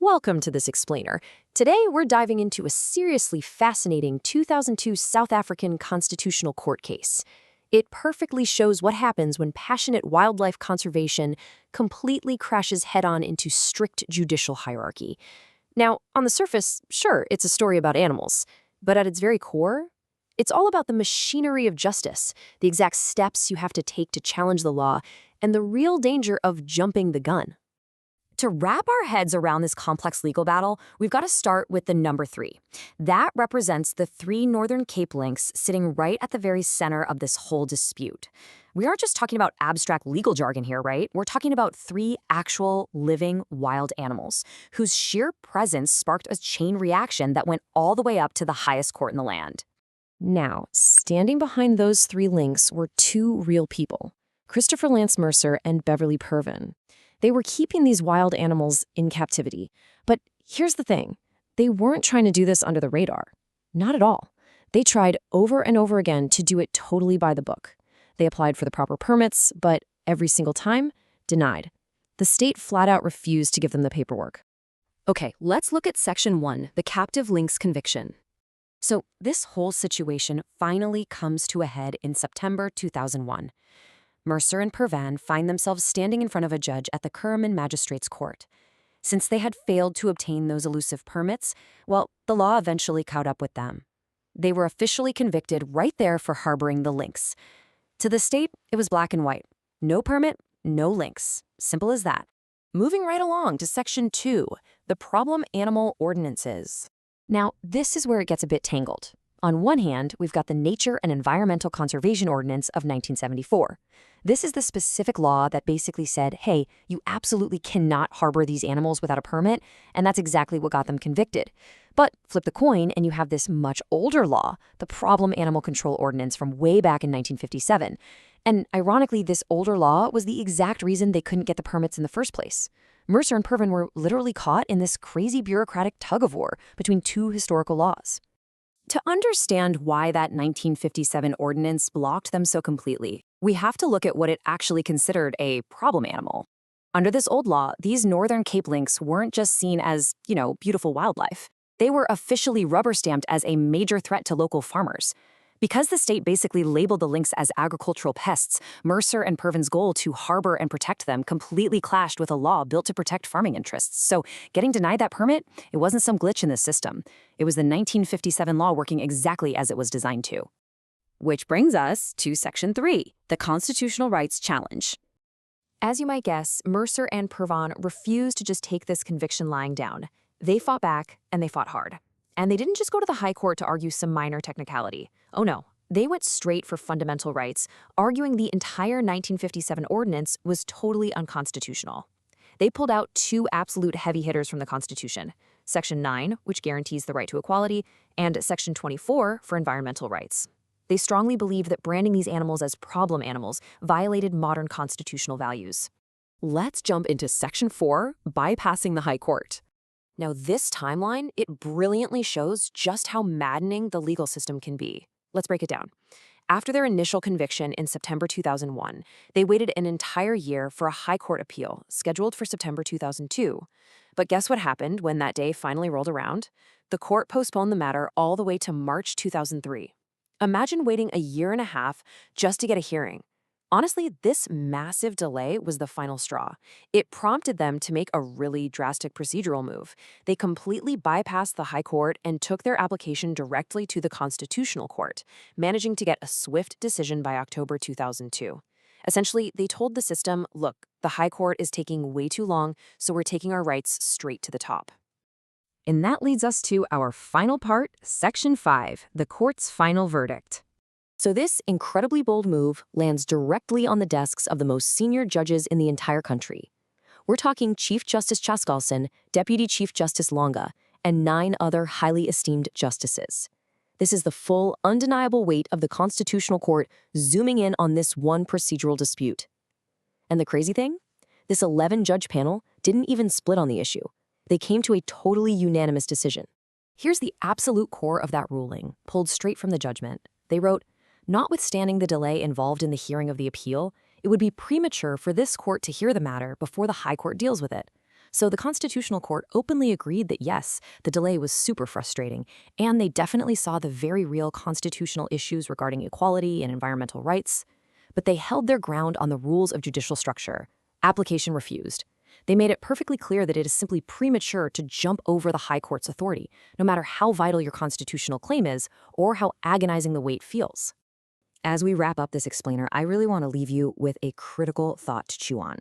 Welcome to this explainer. Today we're diving into a seriously fascinating 2002 South African constitutional court case. It perfectly shows what happens when passionate wildlife conservation completely crashes head-on into strict judicial hierarchy. Now, on the surface, sure, it's a story about animals, but at its very core, it's all about the machinery of justice, the exact steps you have to take to challenge the law, and the real danger of jumping the gun. To wrap our heads around this complex legal battle, we've got to start with the number 3. That represents the 3 Northern Cape lynx sitting right at the very center of this whole dispute. We aren't just talking about abstract legal jargon here, right? We're talking about 3 actual, living, wild animals whose sheer presence sparked a chain reaction that went all the way up to the highest court in the land. Now, standing behind those 3 lynx were 2 real people, Christopher Lance Mercer and Beverly Pervin. They were keeping these wild animals in captivity. But here's the thing. They weren't trying to do this under the radar. Not at all. They tried over and over again to do it totally by the book. They applied for the proper permits, but every single time, denied. The state flat out refused to give them the paperwork. Okay, let's look at Section 1, the captive lynx conviction. So this whole situation finally comes to a head in September 2001. Mercer and Pervan find themselves standing in front of a judge at the Curraman Magistrates Court. Since they had failed to obtain those elusive permits, well, the law eventually caught up with them. They were officially convicted right there for harboring the lynx. To the state, it was black and white. No permit, no lynx. Simple as that. Moving right along to Section 2, the problem animal ordinances. Now, this is where it gets a bit tangled. On one hand, we've got the Nature and Environmental Conservation Ordinance of 1974. This is the specific law that basically said, hey, you absolutely cannot harbor these animals without a permit, and that's exactly what got them convicted. But flip the coin and you have this much older law, the Problem Animal Control Ordinance from way back in 1957. And ironically, this older law was the exact reason they couldn't get the permits in the first place. Mercer and Pervin were literally caught in this crazy bureaucratic tug-of-war between 2 historical laws. To understand why that 1957 ordinance blocked them so completely, we have to look at what it actually considered a problem animal. Under this old law, these Northern Cape lynx weren't just seen as, beautiful wildlife. They were officially rubber-stamped as a major threat to local farmers. Because the state basically labeled the lynx as agricultural pests, Mercer and Pervin's goal to harbor and protect them completely clashed with a law built to protect farming interests. So getting denied that permit, it wasn't some glitch in the system. It was the 1957 law working exactly as it was designed to. Which brings us to Section 3, the Constitutional Rights Challenge. As you might guess, Mercer and Pervin refused to just take this conviction lying down. They fought back, and they fought hard. And they didn't just go to the high court to argue some minor technicality. Oh no, they went straight for fundamental rights, arguing the entire 1957 ordinance was totally unconstitutional. They pulled out 2 absolute heavy hitters from the Constitution, Section 9, which guarantees the right to equality, and Section 24 for environmental rights. They strongly believed that branding these animals as problem animals violated modern constitutional values. Let's jump into Section 4, bypassing the high court. Now, this timeline, it brilliantly shows just how maddening the legal system can be. Let's break it down. After their initial conviction in September 2001, they waited an entire year for a high court appeal, scheduled for September 2002. But guess what happened when that day finally rolled around? The court postponed the matter all the way to March 2003. Imagine waiting a year and a half just to get a hearing. Honestly, this massive delay was the final straw. It prompted them to make a really drastic procedural move. They completely bypassed the high court and took their application directly to the Constitutional Court, managing to get a swift decision by October 2002. Essentially, they told the system, look, the high court is taking way too long, so we're taking our rights straight to the top. And that leads us to our final part, Section 5, the court's final verdict. So this incredibly bold move lands directly on the desks of the most senior judges in the entire country. We're talking Chief Justice Chaskalson, Deputy Chief Justice Longa, and 9 other highly esteemed justices. This is the full, undeniable weight of the Constitutional Court zooming in on this one procedural dispute. And the crazy thing? This 11-judge panel didn't even split on the issue. They came to a totally unanimous decision. Here's the absolute core of that ruling, pulled straight from the judgment. They wrote, notwithstanding the delay involved in the hearing of the appeal, it would be premature for this court to hear the matter before the high court deals with it. So the Constitutional Court openly agreed that yes, the delay was super frustrating, and they definitely saw the very real constitutional issues regarding equality and environmental rights. But they held their ground on the rules of judicial structure. Application refused. They made it perfectly clear that it is simply premature to jump over the High Court's authority, no matter how vital your constitutional claim is or how agonizing the wait feels. As we wrap up this explainer, I really want to leave you with a critical thought to chew on.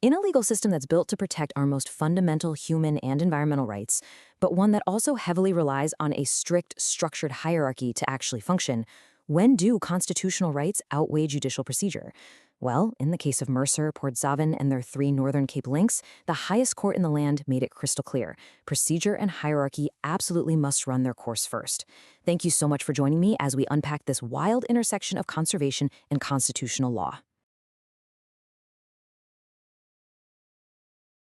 In a legal system that's built to protect our most fundamental human and environmental rights, but one that also heavily relies on a strict, structured hierarchy to actually function, when do constitutional rights outweigh judicial procedure? Well, in the case of Mercer, Port Zavin, and their 3 Northern Cape lynx, the highest court in the land made it crystal clear. Procedure and hierarchy absolutely must run their course first. Thank you so much for joining me as we unpack this wild intersection of conservation and constitutional law.